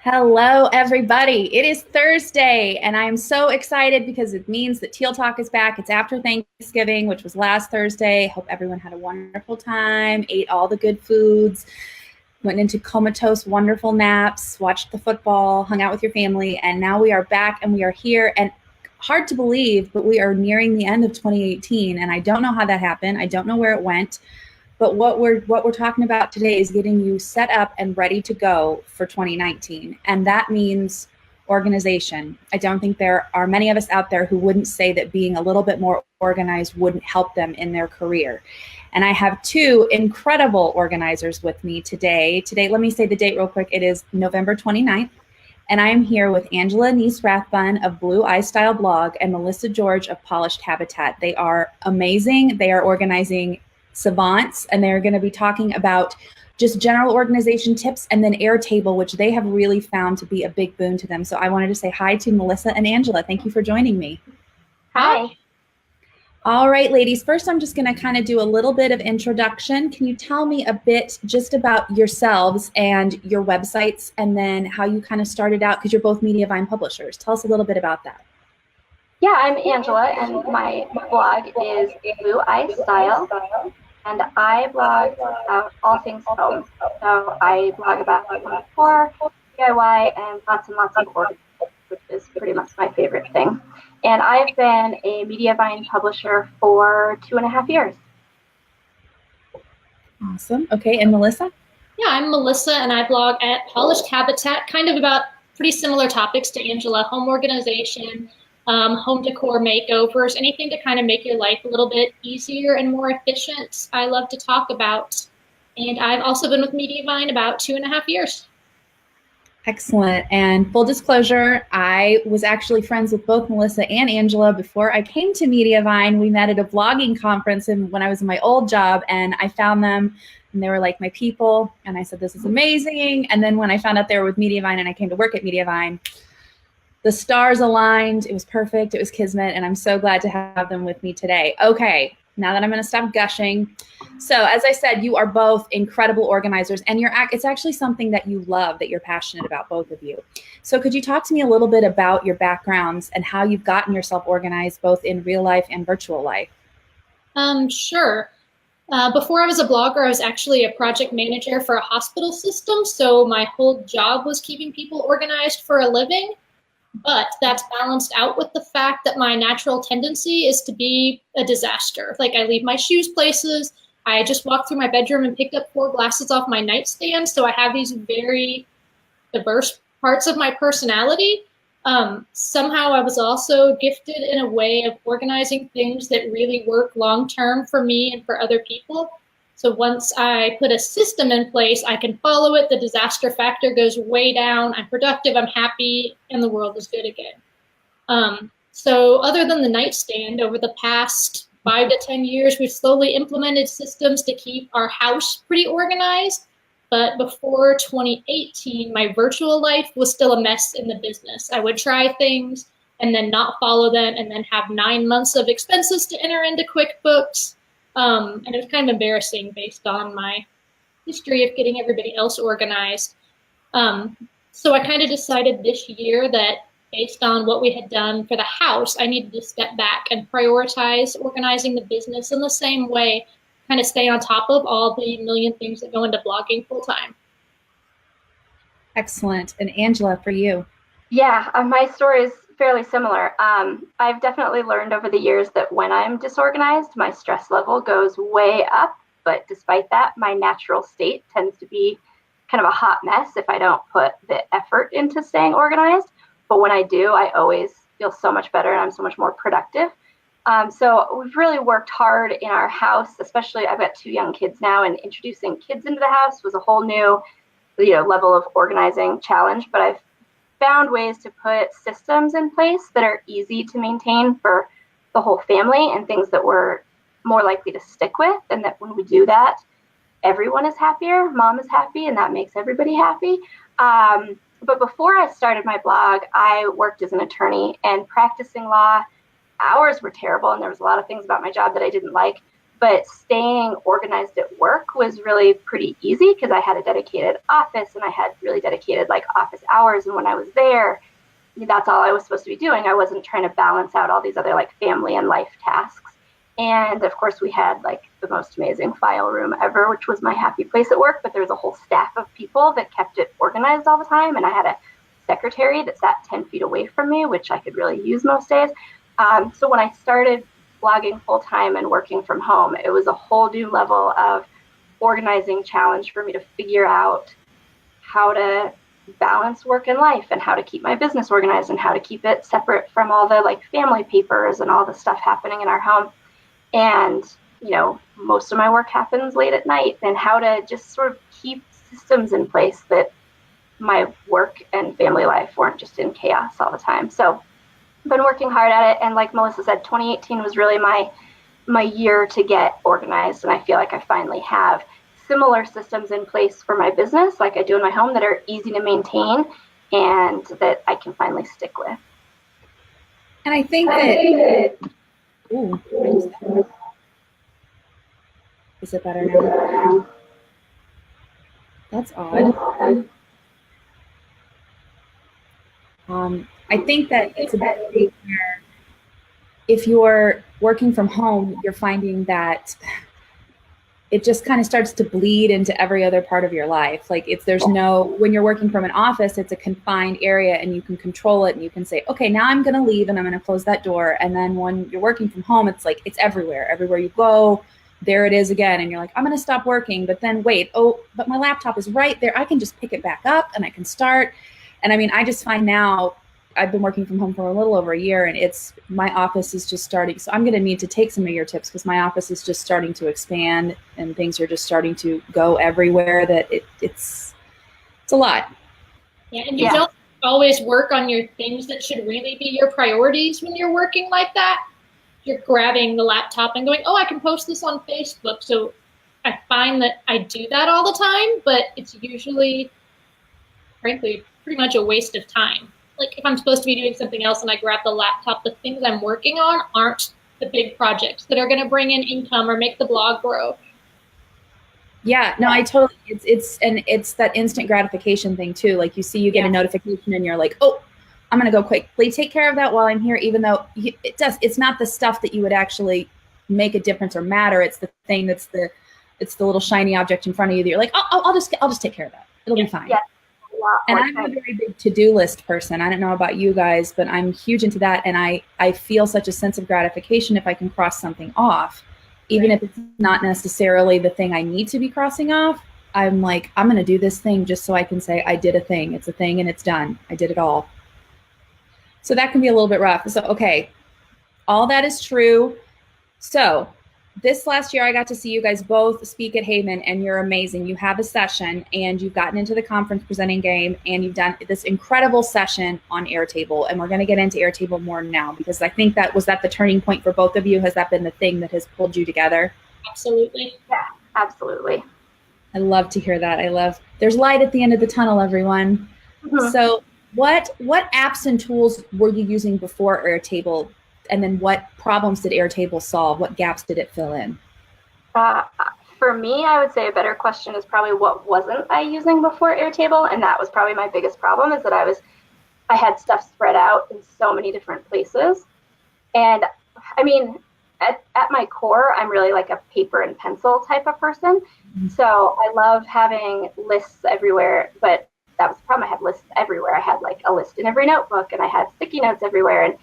Hello, everybody. It is Thursday, and I am so excited because it means that Teal Talk is back. It's after Thanksgiving, which was last Thursday. Hope everyone had a wonderful time, ate all the good foods, went into comatose, wonderful naps, watched the football, hung out with your family, and now we are back and we are here. And hard to believe, but we are nearing the end of 2018, and I don't know how that happened. I don't know where it went. But what we're talking about today is getting you set up and ready to go for 2019. And that means organization. I don't think there are many of us out there who wouldn't say that being a little bit more organized wouldn't help them in their career. And I have two incredible organizers with me today. Today, let me say the date real quick. It is November 29th. And I am here with Angela Rathbun of Blue iStyle blog and Melissa George of Polished Habitat. They are amazing. They are organizing savants, and they're going to be talking about just general organization tips and then Airtable, which they have really found to be a big boon to them. So I wanted to say hi to Melissa and Angela. Thank you for joining me. Hi. All right, ladies. First, I'm just going to kind of do a little bit of introduction. Can you tell me a bit just about yourselves and your websites, and then how you kind of started out, because you're both Mediavine publishers. Tell us a little bit about that. Yeah, I'm Angela, and my blog is Blue iStyle, and I blog about all things home. So I blog about home decor, DIY, and lots of organizing, which is pretty much my favorite thing. And I've been a Mediavine publisher for 2.5 years. Awesome. Okay, and Melissa? Yeah, I'm Melissa, and I blog at Polished Habitat, kind of about pretty similar topics to Angela: home organization, home decor makeovers, anything to kind of make your life a little bit easier and more efficient. I love to talk about. And I've also been with Mediavine about 2.5 years. Excellent. And full disclosure, I was actually friends with both Melissa and Angela before I came to Mediavine. We met at a blogging conference when I was in my old job, and I found them, and they were like my people. And I said, this is amazing. And then when I found out they were with Mediavine and I came to work at Mediavine, the stars aligned. It was perfect. It was kismet. And I'm so glad to have them with me today. Okay, now that I'm going to stop gushing. So as I said, you are both incredible organizers, and it's actually something that you love, that you're passionate about, both of you. So could you talk to me a little bit about your backgrounds and how you've gotten yourself organized, both in real life and virtual life? Sure. Before I was a blogger, I was actually a project manager for a hospital system. So my whole job was keeping people organized for a living. But that's balanced out with the fact that my natural tendency is to be a disaster. Like, I leave my shoes places. I just walked through my bedroom and picked up 4 glasses off my nightstand. So I have these very diverse parts of my personality. Somehow I was also gifted in a way of organizing things that really work long-term for me and for other people. So once I put a system in place, I can follow it. The disaster factor goes way down. I'm productive, I'm happy, and the world is good again. So other than the nightstand, over the past 5 to 10 years, we've slowly implemented systems to keep our house pretty organized. But before 2018, my virtual life was still a mess in the business. I would try things and then not follow them, and then have 9 months of expenses to enter into QuickBooks. And it was kind of embarrassing based on my history of getting everybody else organized. So I kind of decided this year that based on what we had done for the house, I needed to step back and prioritize organizing the business in the same way, kind of stay on top of all the million things that go into blogging full time. Excellent. And Angela, for you? Yeah, my story is fairly similar. I've definitely learned over the years that when I'm disorganized, my stress level goes way up. But despite that, my natural state tends to be kind of a hot mess if I don't put the effort into staying organized. But when I do, I always feel so much better, and I'm so much more productive. So we've really worked hard in our house, especially I've got 2 young kids now, and introducing kids into the house was a whole new, level of organizing challenge. But I've found ways to put systems in place that are easy to maintain for the whole family, and things that we're more likely to stick with. And that when we do that, everyone is happier, mom is happy, and that makes everybody happy. But before I started my blog, I worked as an attorney, and practicing law, hours were terrible, and there was a lot of things about my job that I didn't like. But staying organized at work was really pretty easy because I had a dedicated office and I had really dedicated like office hours. And when I was there, that's all I was supposed to be doing. I wasn't trying to balance out all these other like family and life tasks. And of course, we had like the most amazing file room ever, which was my happy place at work. But there was a whole staff of people that kept it organized all the time. And I had a secretary that sat 10 feet away from me, which I could really use most days. So when I started blogging full time and working from home, it was a whole new level of organizing challenge for me to figure out how to balance work and life and how to keep my business organized and how to keep it separate from all the like family papers and all the stuff happening in our home. And, you know, most of my work happens late at night, and how to just sort of keep systems in place that my work and family life weren't just in chaos all the time. So I've been working hard at it. And like Melissa said, 2018 was really my year to get organized. And I feel like I finally have similar systems in place for my business, like I do in my home, that are easy to maintain and that I can finally stick with. And I think that, ooh, is it better now? That's odd. I think that it's a bit where if you're working from home, you're finding that it just kind of starts to bleed into every other part of your life. Like when you're working from an office, it's a confined area and you can control it and you can say, okay, now I'm going to leave and I'm going to close that door. And then when you're working from home, it's like, it's everywhere you go, there it is again. And you're like, I'm going to stop working, but then wait, but my laptop is right there. I can just pick it back up and I can start. And I mean, I just find now, I've been working from home for a little over a year, and my office is just starting. So I'm going to need to take some of your tips because my office is just starting to expand and things are just starting to go everywhere. That it's a lot. Yeah, and you don't always work on your things that should really be your priorities when you're working like that. You're grabbing the laptop and going, oh, I can post this on Facebook. So I find that I do that all the time, but it's usually, frankly, pretty much a waste of time. Like if I'm supposed to be doing something else and I grab the laptop, the things I'm working on aren't the big projects that are going to bring in income or make the blog grow. Yeah, no, I totally, it's that instant gratification thing too. Like you get a notification and you're like, oh, I'm going to go quickly take care of that while I'm here, even though it's not the stuff that you would actually make a difference or matter. It's the thing it's the little shiny object in front of you that you're like, oh, I'll just take care of that. It'll be fine. Yeah. And I'm a very big to-do list person. I don't know about you guys, but I'm huge into that. And I feel such a sense of gratification if I can cross something off, even if it's not necessarily the thing I need to be crossing off. I'm like, I'm going to do this thing just so I can say I did a thing. It's a thing and it's done. I did it all. So that can be a little bit rough. So, okay, all that is true. So this last year, I got to see you guys both speak at Haven, and you're amazing. You have a session, and you've gotten into the conference presenting game, and you've done this incredible session on Airtable. And we're going to get into Airtable more now, because I think was that the turning point for both of you? Has that been the thing that has pulled you together? Absolutely. Yeah, absolutely. I love to hear that. There's light at the end of the tunnel, everyone. Mm-hmm. So what apps and tools were you using before Airtable? And then what problems did Airtable solve? What gaps did it fill in? For me, I would say a better question is probably what wasn't I using before Airtable? And that was probably my biggest problem, is that I had stuff spread out in so many different places. And I mean, at my core, I'm really like a paper and pencil type of person. Mm-hmm. So I love having lists everywhere, but that was the problem. I had lists everywhere. I had like a list in every notebook, and I had sticky notes everywhere. And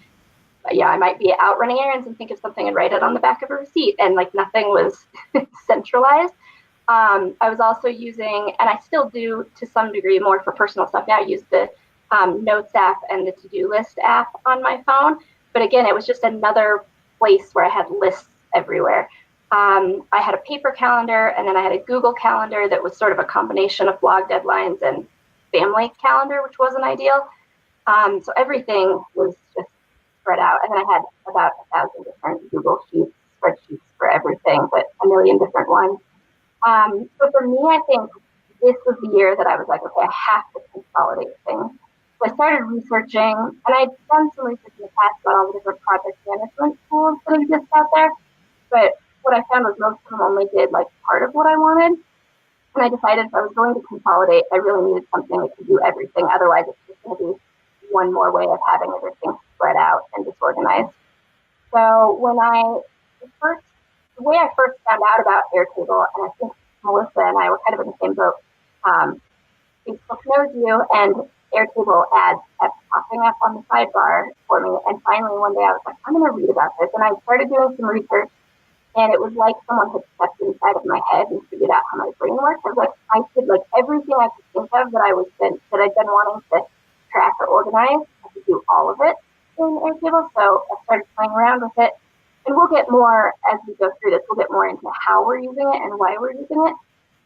I might be out running errands and think of something and write it on the back of a receipt, and like nothing was centralized. I was also using, and I still do to some degree more for personal stuff now, I use the Notes app and the to-do list app on my phone. But again, it was just another place where I had lists everywhere. I had a paper calendar, and then I had a Google calendar that was sort of a combination of blog deadlines and family calendar, which wasn't ideal. So everything was just spread out. And then I had about 1,000 different Google Sheets, spreadsheets for everything, but a million different ones. So for me, I think this was the year that I was like, okay, I have to consolidate things. So I started researching, and I'd done some research in the past about all the different project management tools that exist out there. But what I found was most of them only did like part of what I wanted. And I decided if I was going to consolidate, I really needed something that could do everything. Otherwise, it's just going to be one more way of having everything spread out and disorganized. So the way I first found out about Airtable, and I think Melissa and I were kind of in the same boat, Facebook knows you, and Airtable ads kept popping up on the sidebar for me. And finally, one day I was like, I'm going to read about this. And I started doing some research, and it was like someone had stepped inside of my head and figured out how my brain works. I was like, I did like everything I could think of that I'd been wanting to track or organize. I could do all of it in Airtable. So I started playing around with it. And we'll get more as we go through this. We'll get more into how we're using it and why we're using it.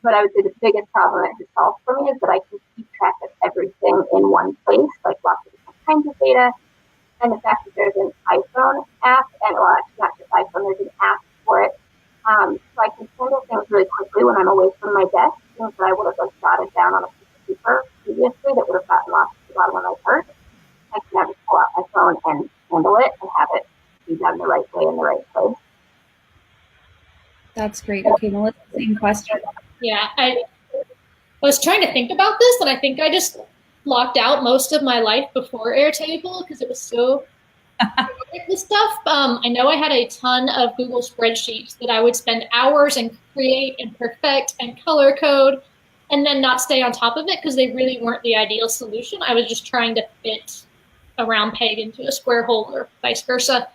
But I would say the biggest problem it has solved for me is that I can keep track of everything in one place, like lots of different kinds of data. And the fact that there's an iPhone app, and well, actually not just iPhone, there's an app for it. So I can handle things really quickly when I'm away from my desk, things that I would have like jotted down on a piece of paper previously that would have gotten lost at the bottom of my purse. I can now just pull out my phone and handle it and have it be done the right way in the right place. That's great. Okay, Melissa, same question. Yeah, I was trying to think about this, and I think I just blocked out most of my life before Airtable because it was so with stuff. I know I had a ton of Google spreadsheets that I would spend hours and create and perfect and color code, and then not stay on top of it because they really weren't the ideal solution. I was just trying to fit a round peg into a square hole or vice versa.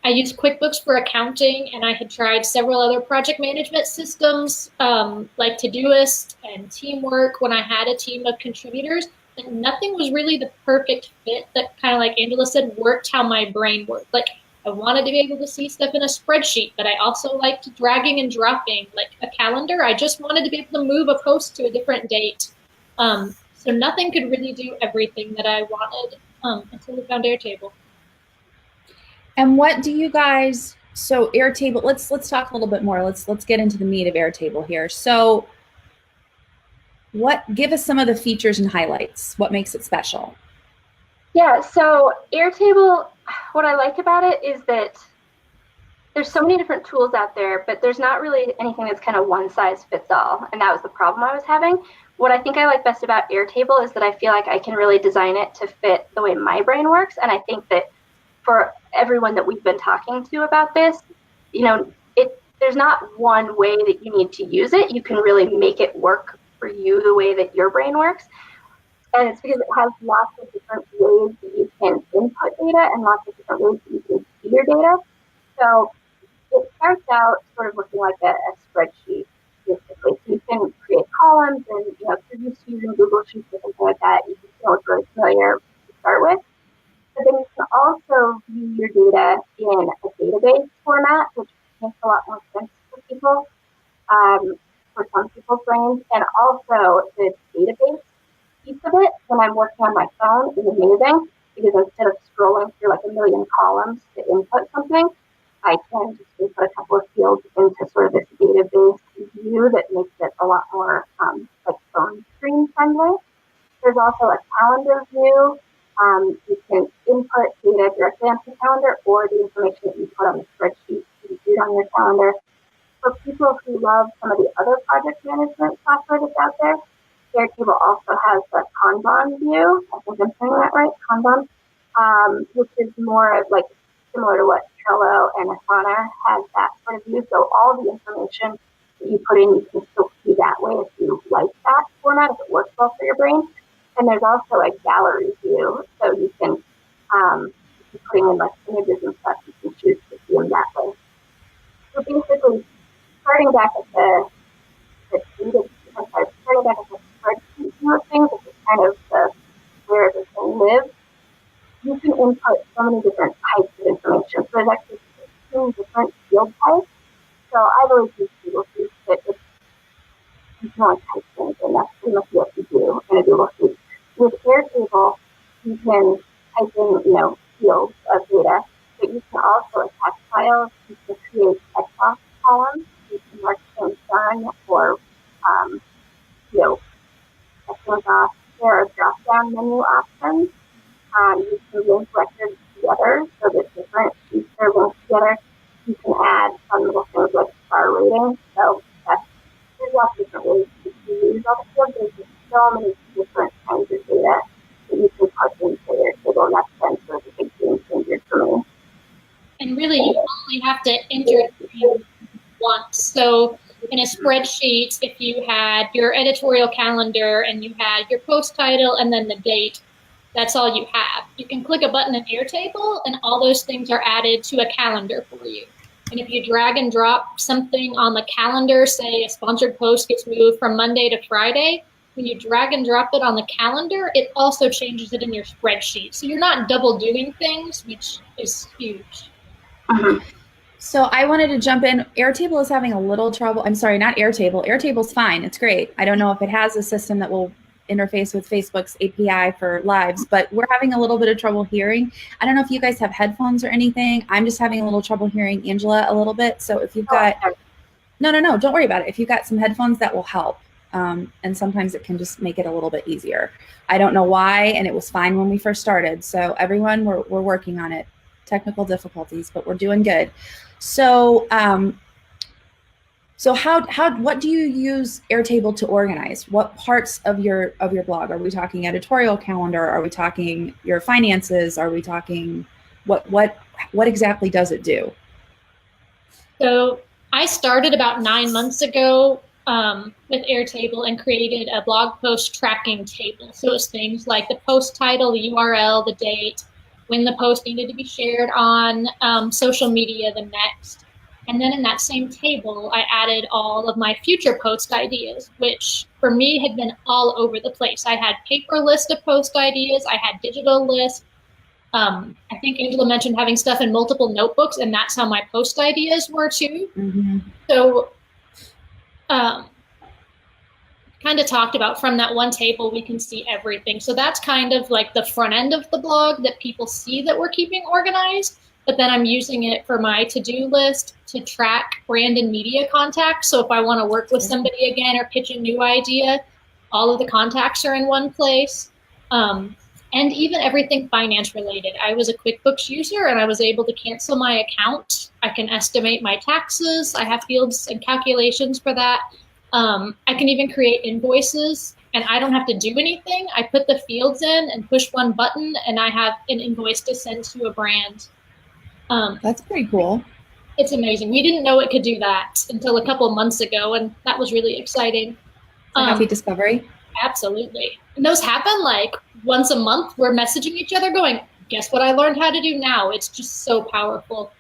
I used QuickBooks for accounting, and I had tried several other project management systems like Todoist and Teamwork when I had a team of contributors, and nothing was really the perfect fit that kind of like Angela said, worked how my brain worked. Like I wanted to be able to see stuff in a spreadsheet, but I also liked dragging and dropping like a calendar. I just wanted to be able to move a post to a different date. So nothing could really do everything that I wanted until we found Airtable. And what do you guys, so Airtable, let's talk a little bit more. Let's get into the meat of Airtable here. So give us some of the features and highlights. What makes it special? Yeah, so Airtable, what I like about it is that there's so many different tools out there, but there's not really anything that's kind of one size fits all. And that was the problem I was having. What I think I like best about Airtable is that I feel like I can really design it to fit the way my brain works. And I think that for everyone that we've been talking to about this, there's not one way that you need to use it. You can really make it work for you the way that your brain works. And it's because it has lots of different ways that you can input data and lots of different ways that you can see your data. So it starts out sort of looking like a spreadsheet, basically. So you can create columns and, if you're used to using Google Sheets or something like that, you can feel really familiar to start with. But then you can also view your data in a database format, which makes a lot more sense for people, for some people's brains. And also the database piece of it, when I'm working on my phone, is amazing because instead of scrolling through like a million columns to input something, I can just input a couple of fields into sort of this database view that makes it a lot more like phone screen friendly. There's also a calendar view. You can input data directly onto the calendar or the information that you put on the spreadsheet to be viewed on your calendar. For people who love some of the other project management software that's out there, Airtable also has the Kanban view. I think I'm saying that right, Kanban, which is more like similar to what Trello and Asana has that sort of view. So all the information that you put in, you can still see that way if you like that format, if it works well for your brain. And there's also a gallery view, so you can, if you're putting in like images and stuff, you can choose to see them that way. So basically, starting back at the spreadsheet view of things, which is kind of where everything lives, you can input so many different types of information. So there's actually 15 different field types. So I've always used Google Sheets that you can only type things in. That's pretty much what you do in a Google Sheet. With Airtable, you can type in, fields of data, but you can also attach files. You can create text box columns. You can mark things done or, check things off. There are drop-down menu options. You can link records together so that different sheets are linked together. You can add fun really you only have to enter it once. So in a spreadsheet, if you had your editorial calendar and you had your post title and then the date, that's all you have. You can click a button in Airtable and all those things are added to a calendar for you. And if you drag and drop something on the calendar, say a sponsored post gets moved from Monday to Friday, when you drag and drop it on the calendar, it also changes it in your spreadsheet. So you're not double doing things, which is huge. Mm-hmm. So I wanted to jump in. Airtable is having a little trouble. I'm sorry, not Airtable. Airtable's fine. It's great. I don't know if it has a system that will interface with Facebook's API for lives, but we're having a little bit of trouble hearing. I don't know if you guys have headphones or anything. I'm just having a little trouble hearing Angela a little bit. So if you've got, no, don't worry about it. If you've got some headphones, that will help. And sometimes it can just make it a little bit easier. I don't know why, and it was fine when we first started. So everyone, we're working on it. Technical difficulties, but we're doing good. So, what do you use Airtable to organize? What parts of your blog? Are we talking editorial calendar? Are we talking your finances? Are we talking what exactly does it do? So I started about 9 months ago with Airtable and created a blog post tracking table. So it's things like the post title, the URL, the date, when the post needed to be shared on social media the next. And then in that same table, I added all of my future post ideas, which for me had been all over the place. I had paper list of post ideas. I had digital list. I think Angela mentioned having stuff in multiple notebooks, and that's how my post ideas were too. Mm-hmm. So kind of talked about from that one table, we can see everything. So that's kind of like the front end of the blog that people see that we're keeping organized. But then I'm using it for my to-do list to track brand and media contacts. So if I want to work with somebody again or pitch a new idea, all of the contacts are in one place. And even everything finance related. I was a QuickBooks user and I was able to cancel my account. I can estimate my taxes. I have fields and calculations for that. I can even create invoices and I don't have to do anything. I put the fields in and push one button and I have an invoice to send to a brand. That's pretty cool. It's amazing. We didn't know it could do that until a couple of months ago, and that was really exciting. Happy discovery. Absolutely. And those happen like once a month. We're messaging each other going, guess what I learned how to do now? It's just so powerful.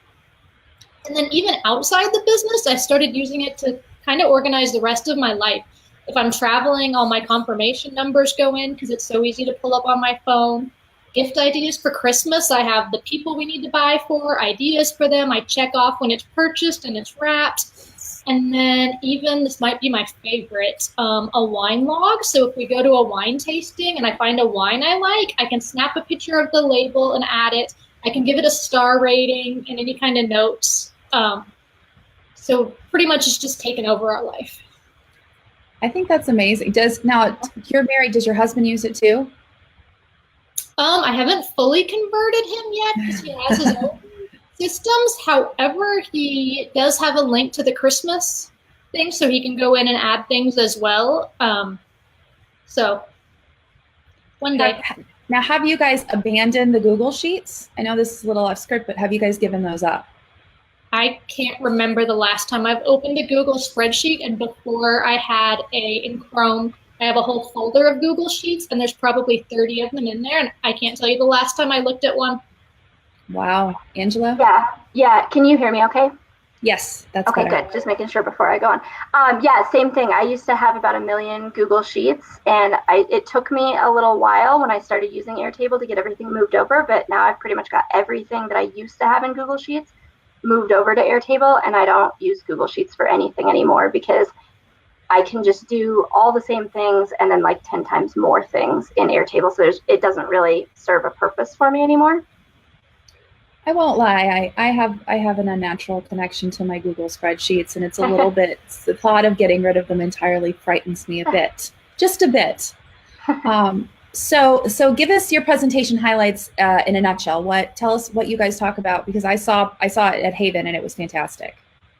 And then even outside the business, I started using it to kind of organize the rest of my life. If I'm traveling, all my confirmation numbers go in because it's so easy to pull up on my phone. Gift ideas for Christmas, I have the people we need to buy for, ideas for them. I check off when it's purchased and it's wrapped. And then even, this might be my favorite, a wine log. So if we go to a wine tasting and I find a wine I like, I can snap a picture of the label and add it. I can give it a star rating and any kind of notes. So pretty much it's just taken over our life. I think that's amazing. You're married, does your husband use it too? I haven't fully converted him yet because he has his own systems. However, he does have a link to the Christmas thing, so he can go in and add things as well. So one day. Now, have you guys abandoned the Google Sheets? I know this is a little off script, but have you guys given those up? I can't remember the last time I've opened a Google spreadsheet, and before I had in Chrome, I have a whole folder of Google Sheets, and there's probably 30 of them in there, and I can't tell you the last time I looked at one. Wow. Angela? Yeah. Can you hear me okay? Yes, that's okay, better. Good. Just making sure before I go on. Yeah, same thing. I used to have about 1 million Google Sheets, and it took me a little while when I started using Airtable to get everything moved over, but now I've pretty much got everything that I used to have in Google Sheets moved over to Airtable, and I don't use Google Sheets for anything anymore because I can just do all the same things and then like 10 times more things in Airtable. So it doesn't really serve a purpose for me anymore. I won't lie. I have an unnatural connection to my Google spreadsheets, and it's a little bit, the thought of getting rid of them entirely frightens me a bit, just a bit. So give us your presentation highlights in a nutshell. Tell us what you guys talk about, because I saw it at Haven and it was fantastic.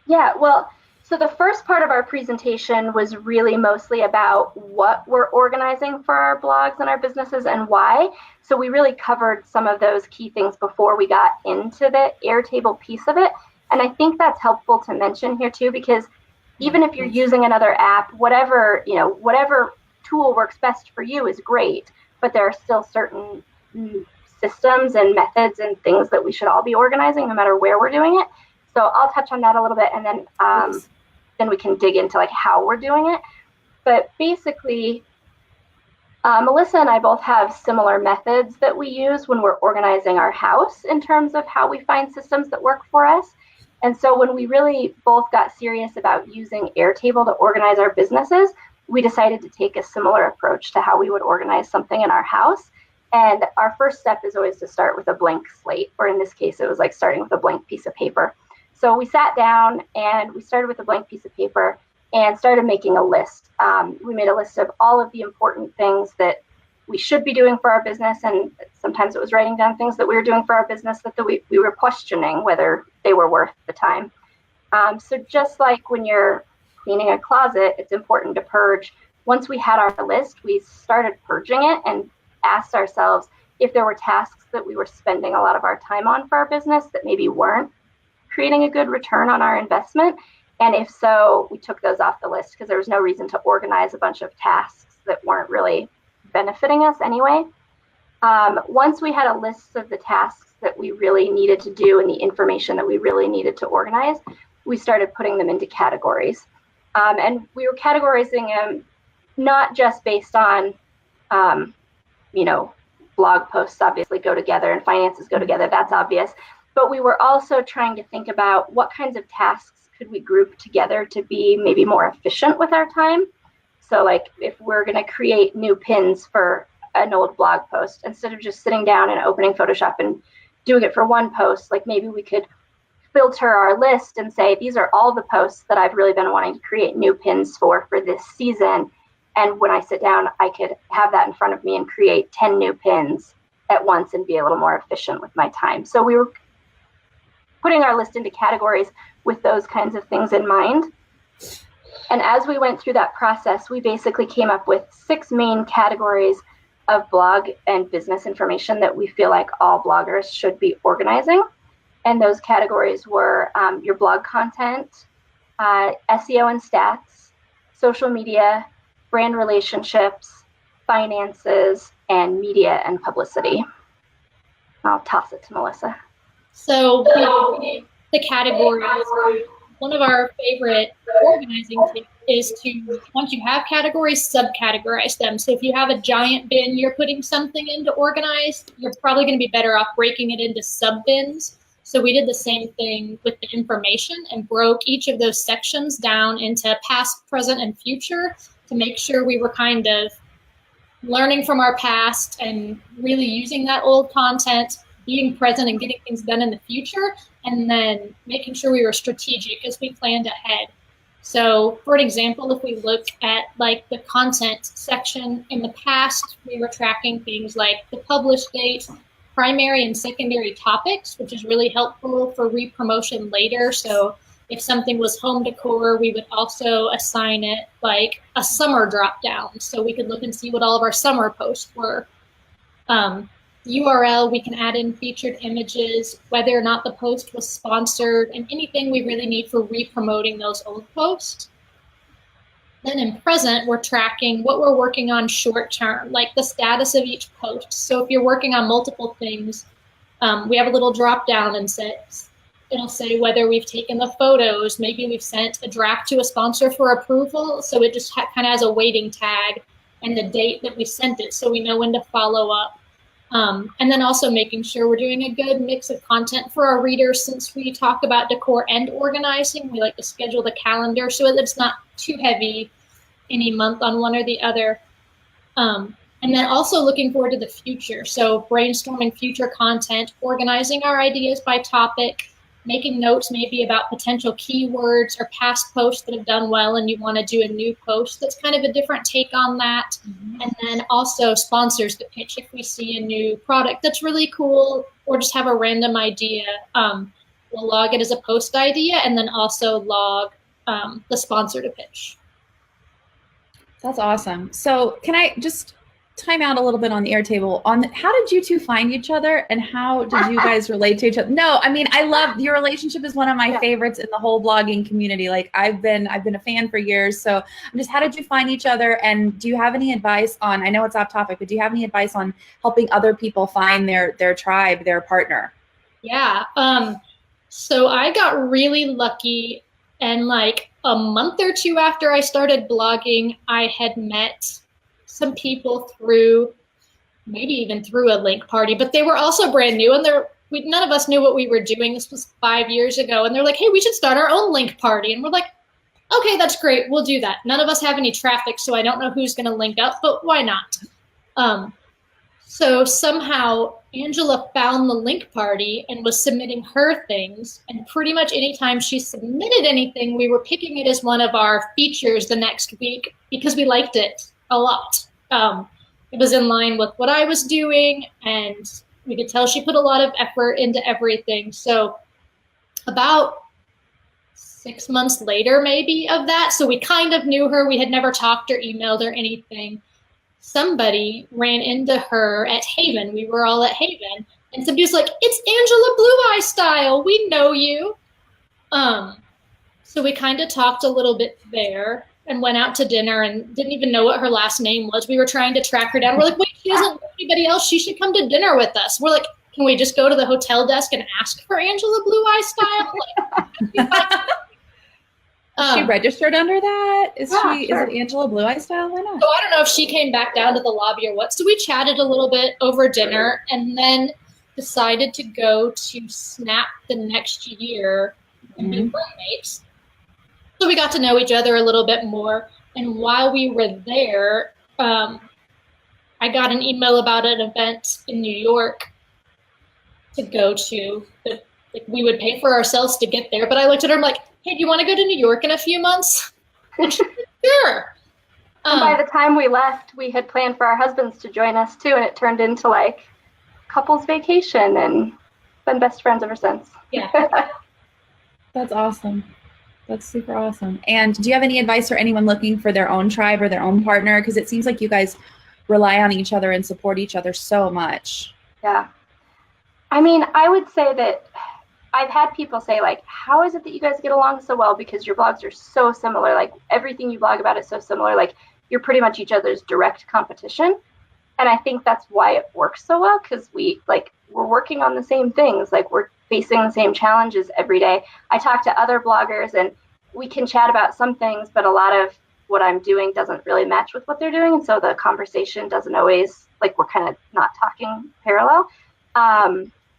Yeah, well, So the first part of our presentation was really mostly about what we're organizing for our blogs and our businesses and why. So we really covered some of those key things before we got into the Airtable piece of it. And I think that's helpful to mention here too, because even if you're using another app, whatever tool works best for you is great, but there are still certain systems and methods and things that we should all be organizing no matter where we're doing it. So I'll touch on that a little bit, and then we can dig into like how we're doing it. But basically, Melissa and I both have similar methods that we use when we're organizing our house in terms of how we find systems that work for us. And so when we really both got serious about using Airtable to organize our businesses, we decided to take a similar approach to how we would organize something in our house. And our first step is always to start with a blank slate, or in this case, it was like starting with a blank piece of paper. So we sat down and we started with a blank piece of paper and started making a list. We made a list of all of the important things that we should be doing for our business, and sometimes it was writing down things that we were doing for our business that we were questioning whether they were worth the time. So just like when you're cleaning a closet, it's important to purge. Once we had our list, we started purging it and asked ourselves if there were tasks that we were spending a lot of our time on for our business that maybe weren't creating a good return on our investment. And if so, we took those off the list because there was no reason to organize a bunch of tasks that weren't really benefiting us anyway. Once we had a list of the tasks that we really needed to do and the information that we really needed to organize, we started putting them into categories. And we were categorizing them not just based on, blog posts obviously go together and finances go together, that's obvious. But we were also trying to think about what kinds of tasks could we group together to be maybe more efficient with our time. So like if we're going to create new pins for an old blog post, instead of just sitting down and opening Photoshop and doing it for one post, like maybe we could filter our list and say, these are all the posts that I've really been wanting to create new pins for this season. And when I sit down, I could have that in front of me and create 10 new pins at once and be a little more efficient with my time. So we were putting our list into categories with those kinds of things in mind. And as we went through that process, we basically came up with 6 main categories of blog and business information that we feel like all bloggers should be organizing. And those categories were your blog content, SEO and stats, social media, brand relationships, finances, and media and publicity. I'll toss it to Melissa. So the categories, one of our favorite organizing tips is to, once you have categories, subcategorize them. So if you have a giant bin you're putting something in to organize, you're probably going to be better off breaking it into sub bins. So we did the same thing with the information and broke each of those sections down into past, present, and future to make sure we were kind of learning from our past and really using that old content, being present and getting things done in the future, and then making sure we were strategic as we planned ahead. So for an example, if we look at like the content section in the past, we were tracking things like the publish date, primary and secondary topics, which is really helpful for re-promotion later. So if something was home decor, we would also assign it like a summer drop down. So we could look and see what all of our summer posts were. URL, we can add in featured images, whether or not the post was sponsored, and anything we really need for re-promoting those old posts. Then in present, we're tracking what we're working on short term, like the status of each post. So if you're working on multiple things, we have a little drop down and it'll say whether we've taken the photos, maybe we've sent a draft to a sponsor for approval. So it just kind of has a waiting tag and the date that we sent it, so we know when to follow up. And then also making sure we're doing a good mix of content for our readers. Since we talk about decor and organizing, we like to schedule the calendar so that it's not too heavy any month on one or the other. And then also looking forward to the future. So brainstorming future content, organizing our ideas by topic, making notes maybe about potential keywords or past posts that have done well and you want to do a new post that's kind of a different take on that. Mm-hmm. And then also sponsors to pitch if we see a new product that's really cool or just have a random idea. We'll log it as a post idea and then also log the sponsor to pitch. That's awesome. So can I just time out a little bit on the Airtable? How did you two find each other, and how did you guys relate to each other? No, I mean, I love your relationship is one of my favorites in the whole blogging community. Like I've been a fan for years. So I'm just, how did you find each other? And do you have any advice on, I know it's off topic, but do you have any advice on helping other people find their tribe, their partner? Yeah. So I got really lucky, and like a month or two after I started blogging, I had met some people through, maybe even through a link party, but they were also brand new, and none of us knew what we were doing. This was 5 years ago, and they're like, hey, we should start our own link party. And we're like, okay, that's great, we'll do that. None of us have any traffic, so I don't know who's gonna link up, but why not? So somehow Angela found the link party and was submitting her things. And pretty much anytime she submitted anything, we were picking it as one of our features the next week because we liked it a lot. It was in line with what I was doing, and we could tell she put a lot of effort into everything. So about 6 months later, maybe, of that, so we kind of knew her. We had never talked or emailed or anything. Somebody ran into her at Haven. We were all at Haven, and somebody was like, it's Angela Blue Eye Style. We know you. So we kind of talked a little bit there and went out to dinner and didn't even know what her last name was. We were trying to track her down. We're like, wait, she doesn't know anybody else. She should come to dinner with us. We're like, can we just go to the hotel desk and ask for Angela Blue Eye Style? Is she registered under that? Is it Angela Blue Eye Style? Why not? So I don't know if she came back down to the lobby or what. So we chatted a little bit over dinner and then decided to go to Snap the next year and be roommates. So we got to know each other a little bit more. And while we were there, I got an email about an event in New York to go to. We would pay for ourselves to get there. But I looked at her and I'm like, hey, do you want to go to New York in a few months? And she said, sure. And by the time we left, we had planned for our husbands to join us too, and it turned into like couples vacation, and been best friends ever since. Yeah. That's awesome. That's super awesome. And do you have any advice for anyone looking for their own tribe or their own partner? Because it seems like you guys rely on each other and support each other so much. Yeah. I mean, I would say that I've had people say, like, how is it that you guys get along so well? Because your blogs are so similar. Like, everything you blog about is so similar. Like, you're pretty much each other's direct competition. And I think that's why it works so well, because we're working on the same things. Like, we're facing the same challenges every day. I talk to other bloggers, and we can chat about some things, but a lot of what I'm doing doesn't really match with what they're doing. And so the conversation doesn't always, like, we're kind of not talking parallel.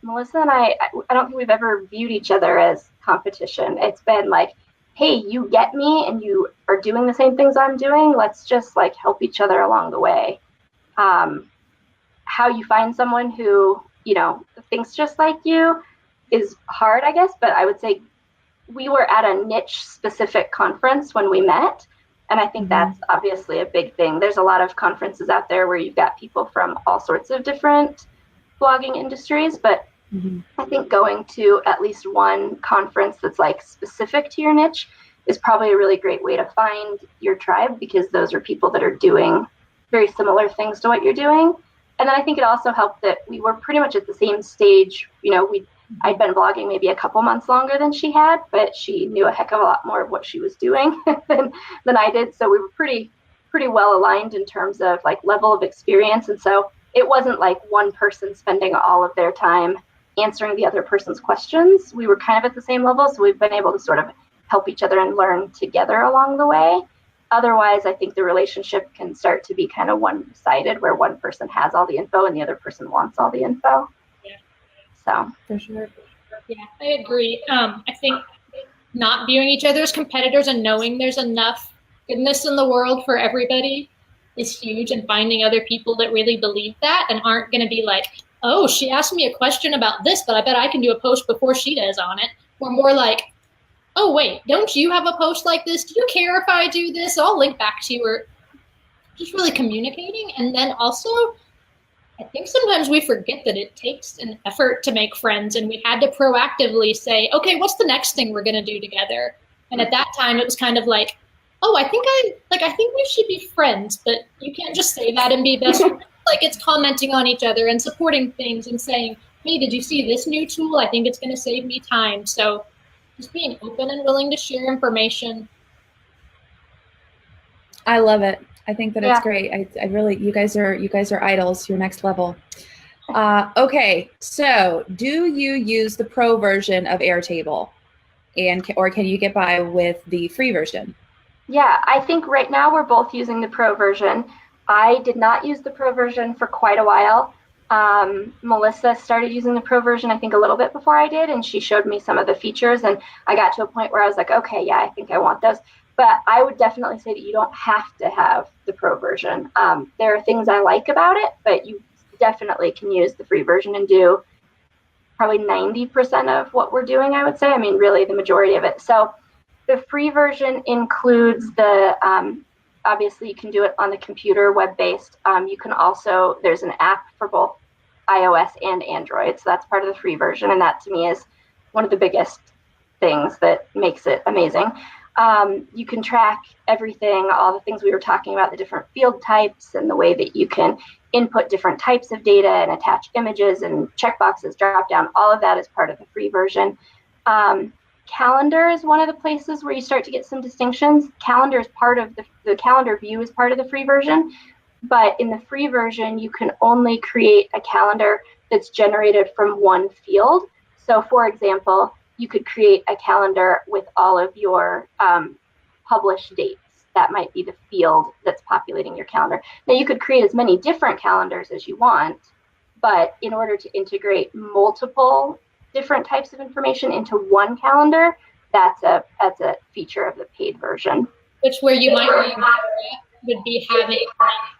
Melissa and I don't think we've ever viewed each other as competition. It's been like, hey, you get me and you are doing the same things I'm doing. Let's just like help each other along the way. How you find someone who, thinks just like you is hard, I guess. But I would say we were at a niche specific conference when we met. And I think that's obviously a big thing. There's a lot of conferences out there where you've got people from all sorts of different blogging industries, but I think going to at least one conference that's like specific to your niche is probably a really great way to find your tribe, because those are people that are doing very similar things to what you're doing. And then I think it also helped that we were pretty much at the same stage. I'd been blogging maybe a couple months longer than she had, but she knew a heck of a lot more of what she was doing than I did. So we were pretty well aligned in terms of like level of experience. And so it wasn't like one person spending all of their time answering the other person's questions. We were kind of at the same level, so we've been able to sort of help each other and learn together along the way. Otherwise, I think the relationship can start to be kind of one-sided, where one person has all the info and the other person wants all the info. Yeah. So for sure. Yeah, I agree. I think not viewing each other as competitors and knowing there's enough goodness in the world for everybody is huge, and finding other people that really believe that and aren't going to be like, oh, she asked me a question about this, but I bet I can do a post before she does on it. Or more like, oh, wait, don't you have a post like this? Do you care if I do this? I'll link back to you. Or just really communicating. And then also, I think sometimes we forget that it takes an effort to make friends, and we had to proactively say, okay, what's the next thing we're going to do together? And at that time, it was kind of like, oh, I think we should be friends, but you can't just say that and be best friends. Like, it's commenting on each other and supporting things and saying, hey, did you see this new tool? I think it's going to save me time. So just being open and willing to share information. I love it. I think that it's great. I really, you guys are idols. You're next level. Okay, so do you use the pro version of Airtable, or can you get by with the free version? Yeah, I think right now we're both using the pro version. I did not use the pro version for quite a while. Melissa started using the pro version, I think, a little bit before I did, and she showed me some of the features, and I got to a point where I was like, okay, yeah, I think I want those. But I would definitely say that you don't have to have the pro version. There are things I like about it, but you definitely can use the free version and do probably 90% of what we're doing, I would say. I mean, really the majority of it. So the free version includes the, obviously you can do it on the computer, web-based. You can also, there's an app for both iOS and Android. So that's part of the free version. And that to me is one of the biggest things that makes it amazing. You can track everything, all the things we were talking about, the different field types and the way that you can input different types of data and attach images and checkboxes, drop down. All of that is part of the free version. Calendar is one of the places where you start to get some distinctions. Calendar is part of the calendar view is part of the free version, but in the free version, you can only create a calendar that's generated from one field. So for example, you could create a calendar with all of your published dates. That might be the field that's populating your calendar. Now you could create as many different calendars as you want, but in order to integrate multiple different types of information into one calendar, that's a feature of the paid version. Which where you might would be having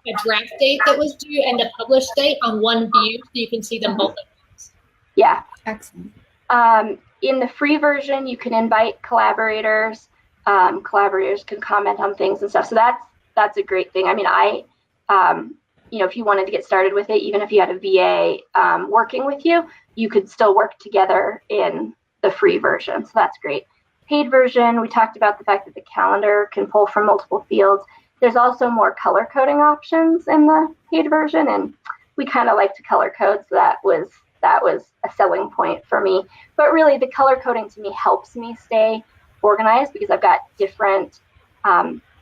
a draft date that was due and a published date on one view, so you can see them both at once. Yeah. Excellent. In the free version, you can invite collaborators. Collaborators can comment on things and stuff. So that's a great thing. I mean, if you wanted to get started with it, even if you had a VA working with you, you could still work together in the free version. So that's great. Paid version, we talked about the fact that the calendar can pull from multiple fields. There's also more color coding options in the paid version, and we kind of like to color code, so that was a selling point for me. But really, the color coding to me helps me stay organized because I've got different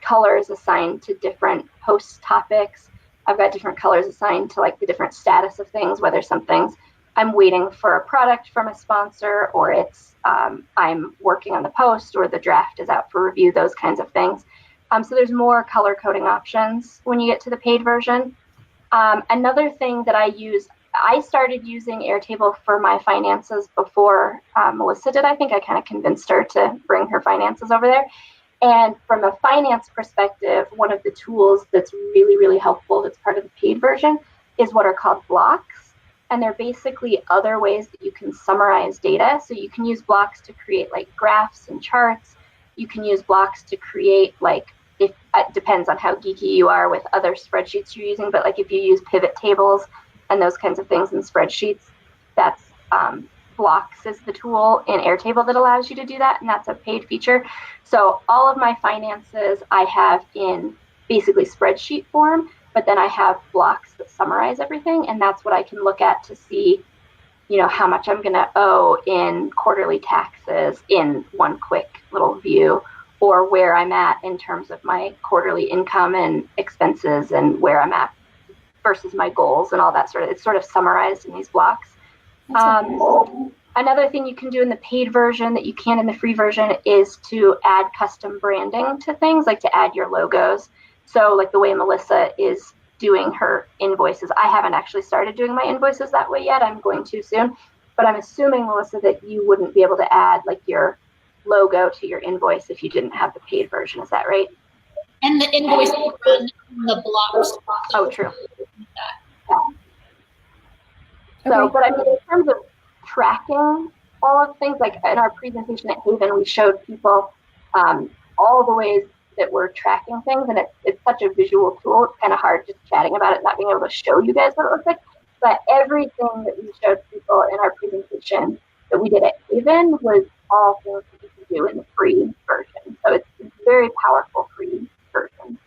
colors assigned to different post topics. I've got different colors assigned to like the different status of things, whether something's I'm waiting for a product from a sponsor, or it's I'm working on the post, or the draft is out for review, those kinds of things. So there's more color coding options when you get to the paid version. Another thing that I started using Airtable for my finances before Melissa did. I think I kind of convinced her to bring her finances over there. And from a finance perspective, one of the tools that's really, really helpful that's part of the paid version is what are called blocks. And they're basically other ways that you can summarize data. So you can use blocks to create like graphs and charts. You can use blocks to create it depends on how geeky you are with other spreadsheets you're using, but like if you use pivot tables and those kinds of things in spreadsheets, that's blocks is the tool in Airtable that allows you to do that, and that's a paid feature. So all of my finances I have in basically spreadsheet form, but then I have blocks that summarize everything, and that's what I can look at to see, how much I'm going to owe in quarterly taxes in one quick little view, or where I'm at in terms of my quarterly income and expenses and where I'm at versus my goals and all that it's sort of summarized in these blocks. Another thing you can do in the paid version that you can in the free version is to add custom branding to things, like to add your logos. So like the way Melissa is doing her invoices, I haven't actually started doing my invoices that way yet. I'm going to soon, but I'm assuming, Melissa, that you wouldn't be able to add like your logo to your invoice if you didn't have the paid version. Is that right? And the invoice will run in the blocks. Oh, true. Yeah. So, but I mean, in terms of tracking all of the things, like in our presentation at Haven, we showed people all the ways that we're tracking things, and it's such a visual tool. It's kind of hard just chatting about it, not being able to show you guys what it looks like. But everything that we showed people in our presentation that we did at Haven was all things that you can do in the free version. So it's a very powerful free version.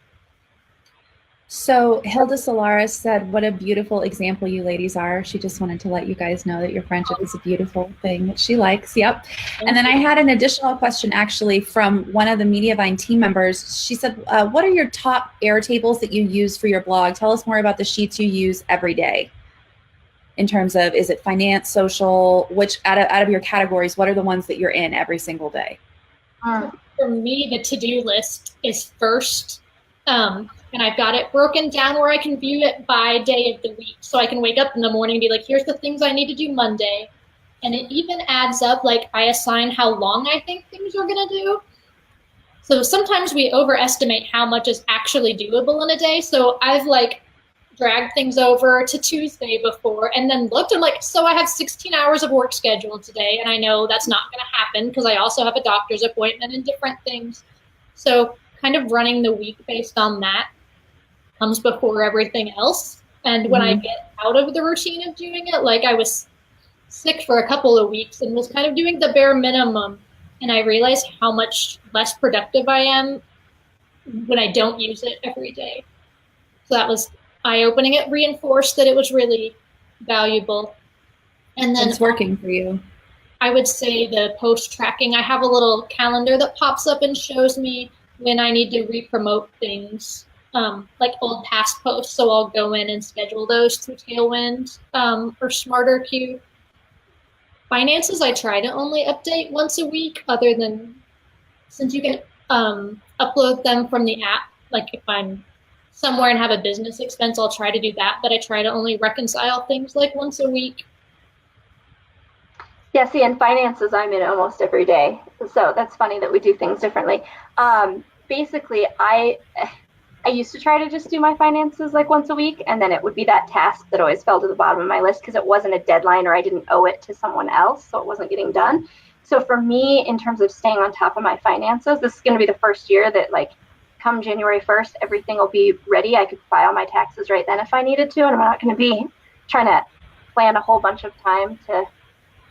So Hilda Solaris said, what a beautiful example you ladies are. She just wanted to let you guys know that your friendship is a beautiful thing that she likes. Yep. And then I had an additional question actually from one of the Mediavine team members. She said, what are your top Airtables that you use for your blog? Tell us more about the sheets you use every day in terms of, is it finance, social, which out of your categories, what are the ones that you're in every single day? For me, the to-do list is first. And I've got it broken down where I can view it by day of the week. So I can wake up in the morning and be like, here's the things I need to do Monday. And it even adds up, like I assign how long I think things are going to do. So sometimes we overestimate how much is actually doable in a day. So I've like dragged things over to Tuesday before and then looked and like, so I have 16 hours of work scheduled today. And I know that's not going to happen because I also have a doctor's appointment and different things. So kind of running the week based on that comes before everything else. And when I get out of the routine of doing it, like I was sick for a couple of weeks and was kind of doing the bare minimum. And I realized how much less productive I am when I don't use it every day. So that was eye-opening. It reinforced that it was really valuable. And then it's working for you. I would say the post tracking. I have a little calendar that pops up and shows me when I need to re-promote things. Like old past posts, so I'll go in and schedule those through Tailwind or Smarter Queue. Finances, I try to only update once a week, other than since you can upload them from the app. Like if I'm somewhere and have a business expense, I'll try to do that, but I try to only reconcile things like once a week. Yeah, see, in finances, I'm in almost every day. So that's funny that we do things differently. Basically, I used to try to just do my finances like once a week, and then it would be that task that always fell to the bottom of my list because it wasn't a deadline or I didn't owe it to someone else, so it wasn't getting done. So for me, in terms of staying on top of my finances, this is going to be the first year that like come January 1st, everything will be ready. I could file my taxes right then if I needed to, and I'm not going to be trying to plan a whole bunch of time to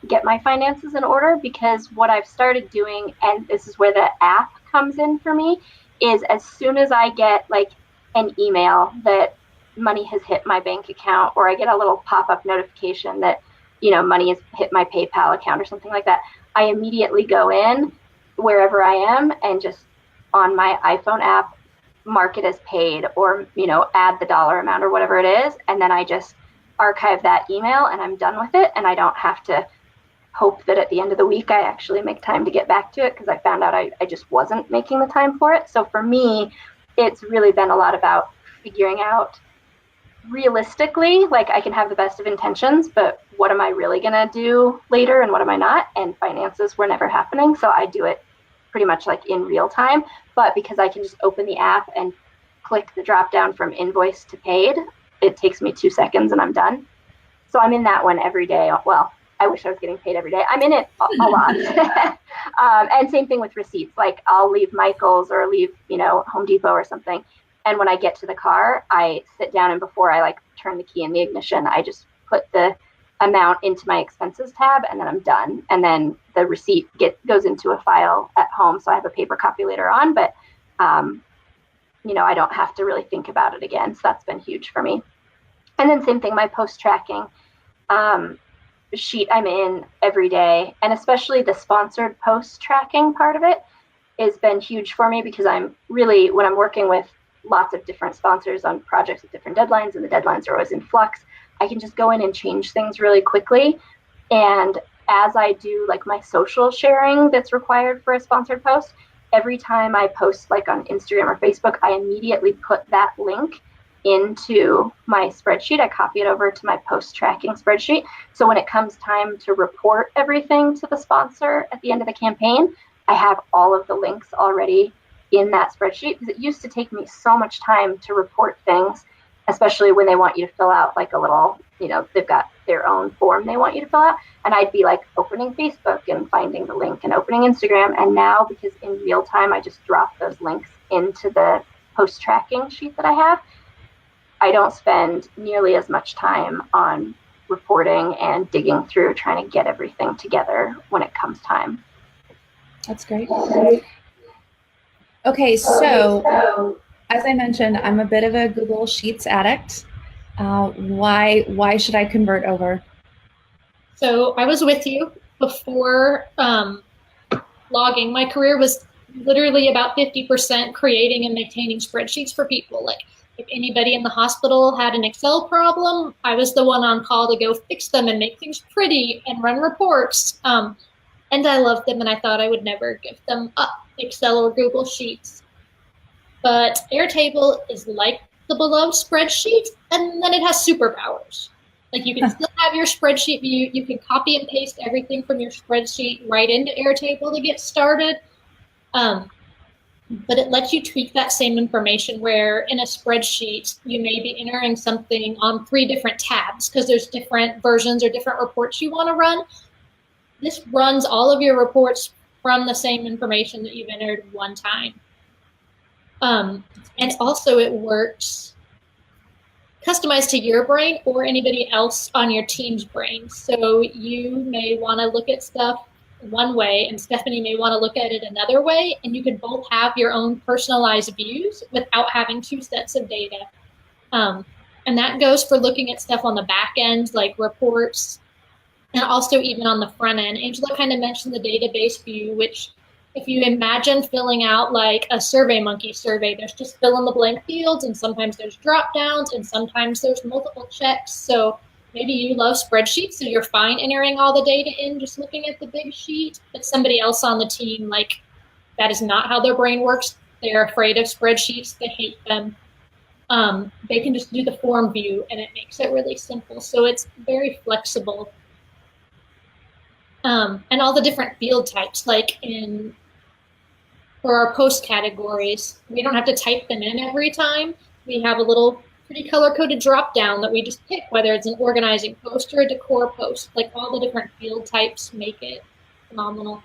get my finances in order, because what I've started doing, and this is where the app comes in for me, is as soon as I get like an email that money has hit my bank account, or I get a little pop-up notification that, you know, money has hit my PayPal account or something like that, I immediately go in wherever I am and just on my iPhone app mark it as paid, or, you know, add the dollar amount or whatever it is, and then I just archive that email and I'm done with it, and I don't have to hope that at the end of the week I actually make time to get back to it, because I found out I just wasn't making the time for it. So for me, it's really been a lot about figuring out realistically, like I can have the best of intentions, but what am I really going to do later and what am I not? And finances were never happening. So I do it pretty much like in real time. But because I can just open the app and click the drop down from invoice to paid, it takes me 2 seconds and I'm done. So I'm in that one every day. Well, I wish I was getting paid every day. I'm in it a lot. And same thing with receipts. Like I'll leave Michael's or leave, you know, Home Depot or something. And when I get to the car, I sit down, and before I like turn the key in the ignition, I just put the amount into my expenses tab, and then I'm done. And then the receipt goes into a file at home. So I have a paper copy later on, but, you know, I don't have to really think about it again. So that's been huge for me. And then same thing, my post tracking. Sheet I'm in every day, and especially the sponsored post tracking part of it has been huge for me, because I'm really, when I'm working with lots of different sponsors on projects with different deadlines, and the deadlines are always in flux, I can just go in and change things really quickly. And as I do like my social sharing that's required for a sponsored post, every time I post like on Instagram or Facebook, I immediately put that link into my spreadsheet. I copy it over to my post tracking spreadsheet. So when it comes time to report everything to the sponsor at the end of the campaign, I have all of the links already in that spreadsheet, because it used to take me so much time to report things, especially when they want you to fill out like a little, you know, they've got their own form they want you to fill out. And I'd be like opening Facebook and finding the link and opening Instagram. And now, because in real time, I just drop those links into the post tracking sheet that I have, I don't spend nearly as much time on reporting and digging through trying to get everything together when it comes time. That's great. Okay, so as I mentioned, I'm a bit of a Google Sheets addict. Why should I convert over? So I was with you before blogging. My career was literally about 50% creating and maintaining spreadsheets for people. Like if anybody in the hospital had an Excel problem, I was the one on call to go fix them and make things pretty and run reports. And I loved them, and I thought I would never give them up, Excel or Google Sheets. But Airtable is like the beloved spreadsheet, and then it has superpowers. Like you can still have your spreadsheet view. You can copy and paste everything from your spreadsheet right into Airtable to get started. But it lets you tweak that same information where in a spreadsheet, you may be entering something on 3 different tabs because there's different versions or different reports you want to run. This runs all of your reports from the same information that you've entered one time. And also it works customized to your brain or anybody else on your team's brain. So you may want to look at stuff one way and Stephanie may want to look at it another way, and you can both have your own personalized views without having 2 sets of data. And that goes for looking at stuff on the back end, like reports, and also even on the front end. Angela kind of mentioned the database view, which if you imagine filling out like a SurveyMonkey survey, there's just fill in the blank fields, and sometimes there's drop downs, and sometimes there's multiple checks. So maybe you love spreadsheets, so you're fine entering all the data in, just looking at the big sheet, but somebody else on the team, like that is not how their brain works. They're afraid of spreadsheets, they hate them. They can just do the form view, and it makes it really simple. So it's very flexible. And all the different field types, like for our post categories, we don't have to type them in every time. We have a little pretty color-coded drop-down that we just pick, whether it's an organizing post or a decor post. Like all the different field types make it phenomenal.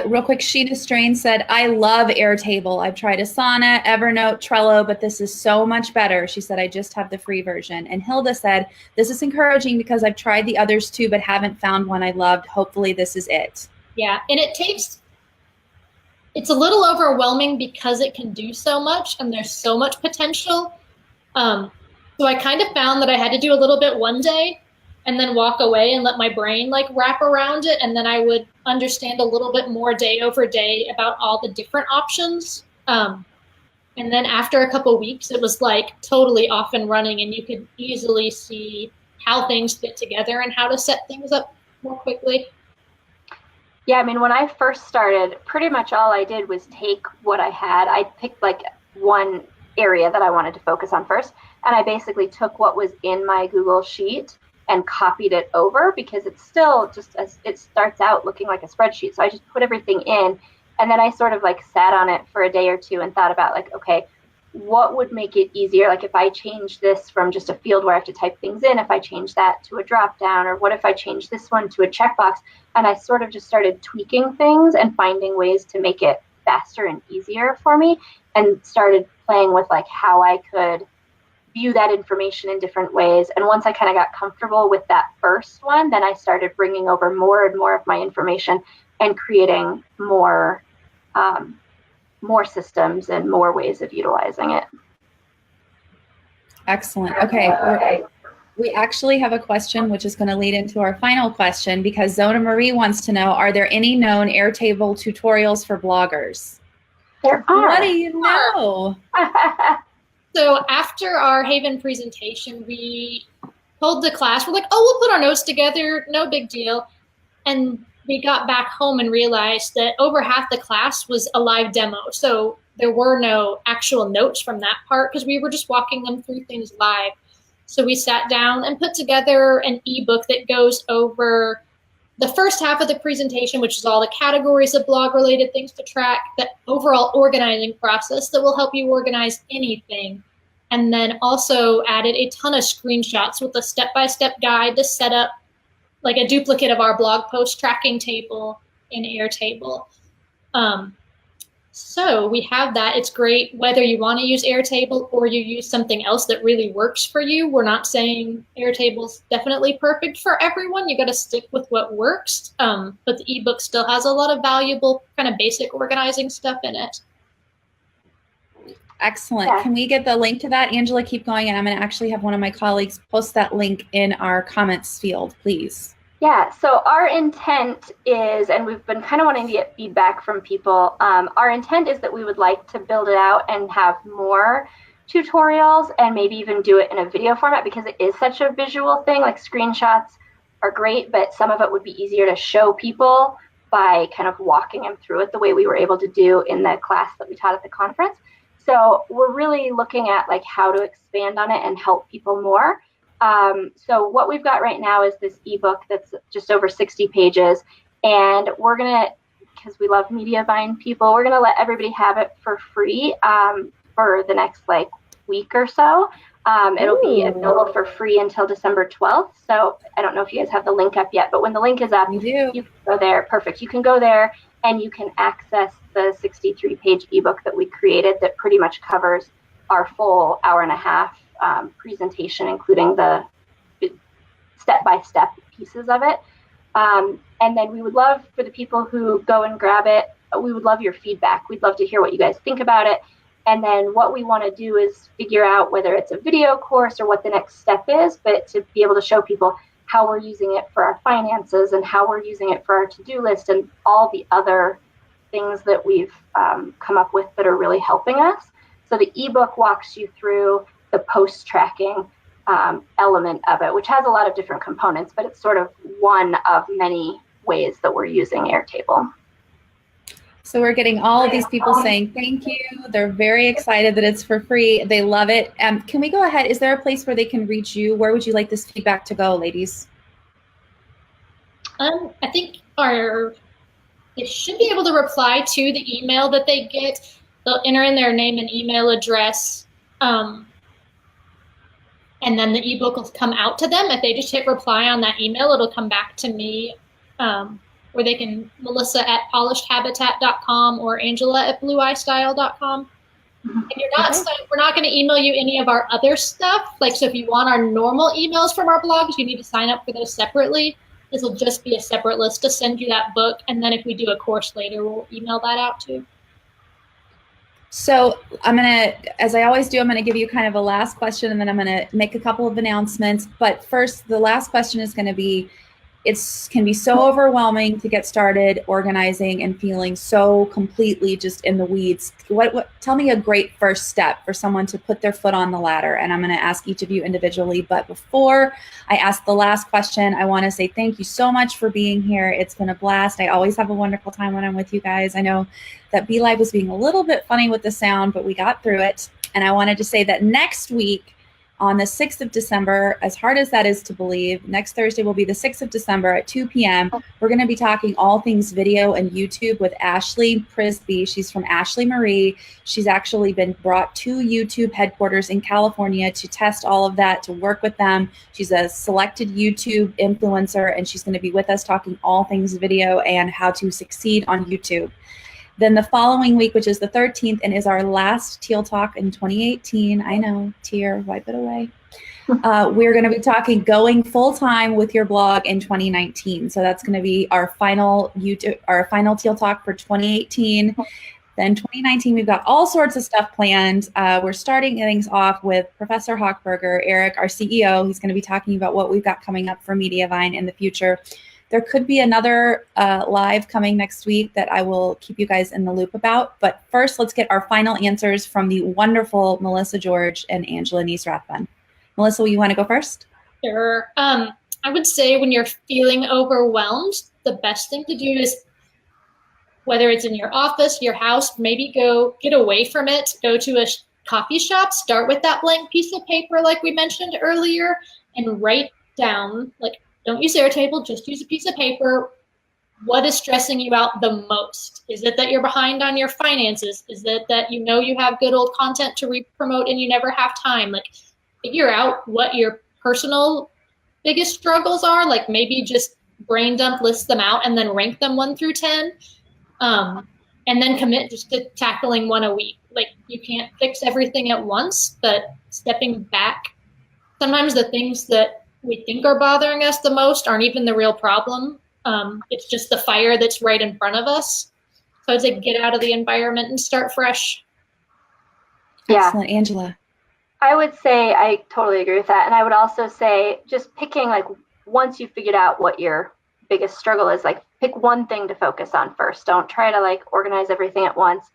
Real quick, Sheena Strain said, I love Airtable. I've tried Asana, Evernote, Trello, but this is so much better. She said, I just have the free version. And Hilda said, this is encouraging because I've tried the others too, but haven't found one I loved. Hopefully this is it. Yeah, and it's a little overwhelming because it can do so much and there's so much potential. So I kind of found that I had to do a little bit one day and then walk away and let my brain like wrap around it. And then I would understand a little bit more day over day about all the different options. And then after a couple of weeks, it was like totally off and running, and you could easily see how things fit together and how to set things up more quickly. Yeah, I mean, when I first started, pretty much all I did was take what I had. I picked like one area that I wanted to focus on first, and I basically took what was in my Google Sheet and copied it over, because it's still just it starts out looking like a spreadsheet. So I just put everything in, and then I sort of like sat on it for a day or two and thought about like, okay, what would make it easier? Like if I change this from just a field where I have to type things in, if I change that to a drop down, or what if I change this one to a checkbox? And I sort of just started tweaking things and finding ways to make it faster and easier for me, and started playing with like how I could view that information in different ways. And once I kind of got comfortable with that first one, then I started bringing over more and more of my information and creating more systems and more ways of utilizing it. Excellent. Okay. We actually have a question which is going to lead into our final question, because Zona Marie wants to know, are there any known Airtable tutorials for bloggers? There are. What do you know? So after our Haven presentation, we told the class, we're like, oh, we'll put our notes together, no big deal. And we got back home and realized that over half the class was a live demo. So there were no actual notes from that part because we were just walking them through things live. So we sat down and put together an ebook that goes over the first half of the presentation, which is all the categories of blog-related things to track, the overall organizing process that will help you organize anything. And then also added a ton of screenshots with a step-by-step guide to set up like a duplicate of our blog post tracking table in Airtable. So we have that. It's great whether you want to use Airtable or you use something else that really works for you. We're not saying Airtable's definitely perfect for everyone. You got to stick with what works. But the ebook still has a lot of valuable kind of basic organizing stuff in it. Excellent. Yeah. Can we get the link to that? Angela, keep going. And I'm going to actually have one of my colleagues post that link in our comments field, please. Yeah, so our intent is, and we've been kind of wanting to get feedback from people, our intent is that we would like to build it out and have more tutorials and maybe even do it in a video format because it is such a visual thing. Like screenshots are great, but some of it would be easier to show people by kind of walking them through it the way we were able to do in the class that we taught at the conference. So we're really looking at like how to expand on it and help people more. So what we've got right now is this ebook that's just over 60 pages, and we're gonna, because we love Mediavine people, we're gonna let everybody have it for free for the next like week or so. It'll be available for free until December 12th. So I don't know if you guys have the link up yet, but when the link is up, We do. you can go there. Perfect. You can go there and you can access the 63-page ebook that we created that pretty much covers our full hour-and-a-half presentation, including the step-by-step pieces of it. And then we would love for the people who go and grab it, we would love your feedback. We'd love to hear what you guys think about it. And then what we want to do is figure out whether it's a video course or what the next step is, but to be able to show people how we're using it for our finances and how we're using it for our to-do list and all the other things that we've come up with that are really helping us. So the ebook walks you through the post-tracking element of it, which has a lot of different components, but it's sort of one of many ways that we're using Airtable. So we're getting all of these people saying thank you. They're very excited that it's for free. They love it. Can we go ahead? Is there a place where they can reach you? Where would you like this feedback to go, ladies? I think they should be able to reply to the email that they get. They'll enter in their name and email address, and then the ebook will come out to them. If they just hit reply on that email, it'll come back to me, where they can, melissa@polishedhabitat.com or angela@blueyestyle.com. And we're not going to email you any of our other stuff. Like, so if you want our normal emails from our blogs, you need to sign up for those separately. This will just be a separate list to send you that book. And then if we do a course later, we'll email that out too. So I'm going to, as I always do, I'm going to give you kind of a last question, and then I'm going to make a couple of announcements. But first, the last question is going to be, it can be so overwhelming to get started organizing and feeling so completely just in the weeds. Tell me a great first step for someone to put their foot on the ladder. And I'm going to ask each of you individually. But before I ask the last question, I want to say thank you so much for being here. It's been a blast. I always have a wonderful time when I'm with you guys. I know that BeLive was being a little bit funny with the sound, but we got through it. And I wanted to say that next week, on the 6th of December, as hard as that is to believe, next Thursday will be the 6th of December at 2 p.m. We're going to be talking all things video and YouTube with Ashley Prisby. She's from Ashley Marie. She's actually been brought to YouTube headquarters in California to test all of that, to work with them. She's a selected YouTube influencer, and she's going to be with us talking all things video and how to succeed on YouTube. Then the following week, which is the 13th, and is our last Teal Talk in 2018. I know, tear, wipe it away. We're going to be talking going full-time with your blog in 2019. So that's going to be our final Teal Talk for 2018. Then 2019, we've got all sorts of stuff planned. We're starting things off with Professor Hochberger, Eric, our CEO. He's going to be talking about what we've got coming up for Mediavine in the future. There could be another live coming next week that I will keep you guys in the loop about. But first, let's get our final answers from the wonderful Melissa George and Angela Rathbun. Melissa, will you want to go first? Sure. I would say when you're feeling overwhelmed, the best thing to do is, whether it's in your office, your house, maybe go get away from it, go to a coffee shop, start with that blank piece of paper like we mentioned earlier, and write down, like, don't use Airtable, just use a piece of paper. What is stressing you out the most? Is it that you're behind on your finances? Is it that you know you have good old content to re-promote and you never have time? Like, figure out what your personal biggest struggles are. Like, maybe just brain dump, list them out, and then rank them 1 through 10. and then commit just to tackling one a week. Like, you can't fix everything at once, but stepping back, sometimes the things that we think are bothering us the most aren't even the real problem. It's just the fire that's right in front of us. So I'd say get out of the environment and start fresh. Yeah. Excellent. Angela. I would say I totally agree with that. And I would also say just picking, like, once you've figured out what your biggest struggle is, like, pick one thing to focus on first. Don't try to like organize everything at once.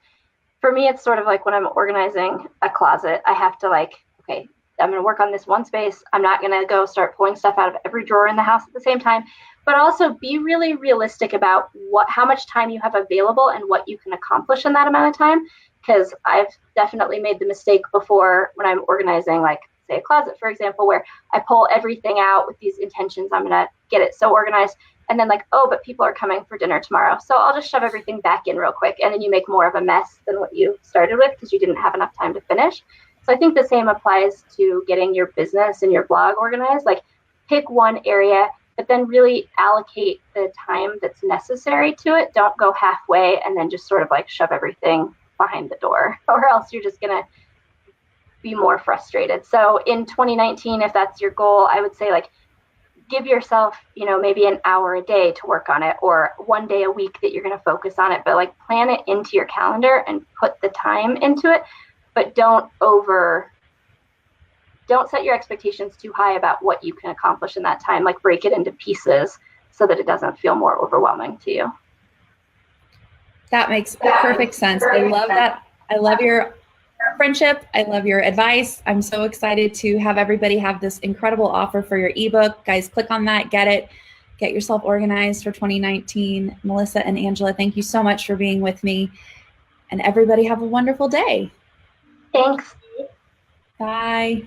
For me, it's sort of like when I'm organizing a closet, I have to like, okay, I'm going to work on this one space. I'm not going to go start pulling stuff out of every drawer in the house at the same time, but also be really realistic about how much time you have available and what you can accomplish in that amount of time. Because I've definitely made the mistake before when I'm organizing, like, say, a closet, for example, where I pull everything out with these intentions. I'm going to get it so organized. And then like, oh, but people are coming for dinner tomorrow, so I'll just shove everything back in real quick. And then you make more of a mess than what you started with because you didn't have enough time to finish. So I think the same applies to getting your business and your blog organized. Like, pick one area, but then really allocate the time that's necessary to it. Don't go halfway and then just sort of like shove everything behind the door, or else you're just going to be more frustrated. So in 2019, if that's your goal, I would say like give yourself, maybe an hour a day to work on it, or one day a week that you're going to focus on it, but like plan it into your calendar and put the time into it, but don't set your expectations too high about what you can accomplish in that time. Like, break it into pieces so that it doesn't feel more overwhelming to you. That makes perfect sense. I love that. I love your friendship. I love your advice. I'm so excited to have everybody have this incredible offer for your ebook. Guys, click on that, get it, get yourself organized for 2019. Melissa and Angela, thank you so much for being with me. And everybody have a wonderful day. Thanks. Bye.